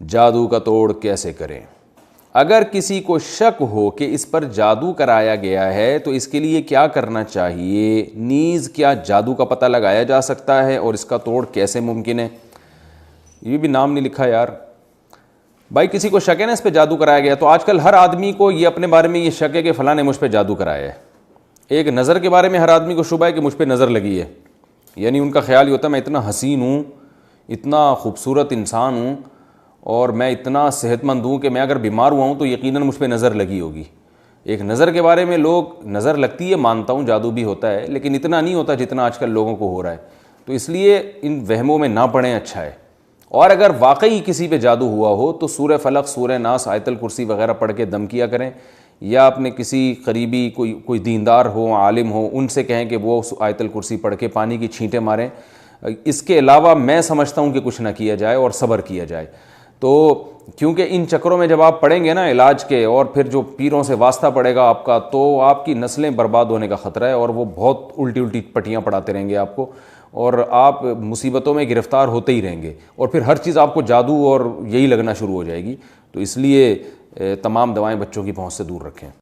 جادو کا توڑ کیسے کریں؟ اگر کسی کو شک ہو کہ اس پر جادو کرایا گیا ہے تو اس کے لیے کیا کرنا چاہیے؟ نیز کیا جادو کا پتہ لگایا جا سکتا ہے اور اس کا توڑ کیسے ممکن ہے؟ یہ بھی نام نہیں لکھا یار بھائی. کسی کو شک ہے نا اس پہ جادو کرایا گیا، تو آج کل ہر آدمی کو یہ اپنے بارے میں یہ شک ہے کہ فلاں نے مجھ پہ جادو کرایا ہے. ایک نظر کے بارے میں ہر آدمی کو شبہ ہے کہ مجھ پہ نظر لگی ہے. یعنی ان کا خیال یہ ہوتا ہے میں اتنا حسین ہوں، اتنا خوبصورت انسان ہوں اور میں اتنا صحت مند ہوں کہ میں اگر بیمار ہوا ہوں تو یقیناً مجھ پہ نظر لگی ہوگی. ایک نظر کے بارے میں لوگ نظر لگتی ہے، مانتا ہوں جادو بھی ہوتا ہے، لیکن اتنا نہیں ہوتا جتنا آج کل لوگوں کو ہو رہا ہے. تو اس لیے ان وہموں میں نہ پڑیں، اچھا ہے. اور اگر واقعی کسی پہ جادو ہوا ہو تو سورہ فلق، سورہ ناس، آیت الکرسی وغیرہ پڑھ کے دم کیا کریں، یا اپنے کسی قریبی کوئی دیندار ہو، عالم ہو، ان سے کہیں کہ وہ آیت الکرسی پڑھ کے پانی کی چھینٹیں ماریں. اس کے علاوہ میں سمجھتا ہوں کہ کچھ نہ کیا جائے اور صبر کیا جائے. تو کیونکہ ان چکروں میں جب آپ پڑیں گے نا علاج کے، اور پھر جو پیروں سے واسطہ پڑے گا آپ کا، تو آپ کی نسلیں برباد ہونے کا خطرہ ہے، اور وہ بہت الٹی پٹیاں پڑھاتے رہیں گے آپ کو، اور آپ مصیبتوں میں گرفتار ہوتے ہی رہیں گے، اور پھر ہر چیز آپ کو جادو اور یہی لگنا شروع ہو جائے گی. تو اس لیے تمام دوائیں بچوں کی پہنچ سے دور رکھیں.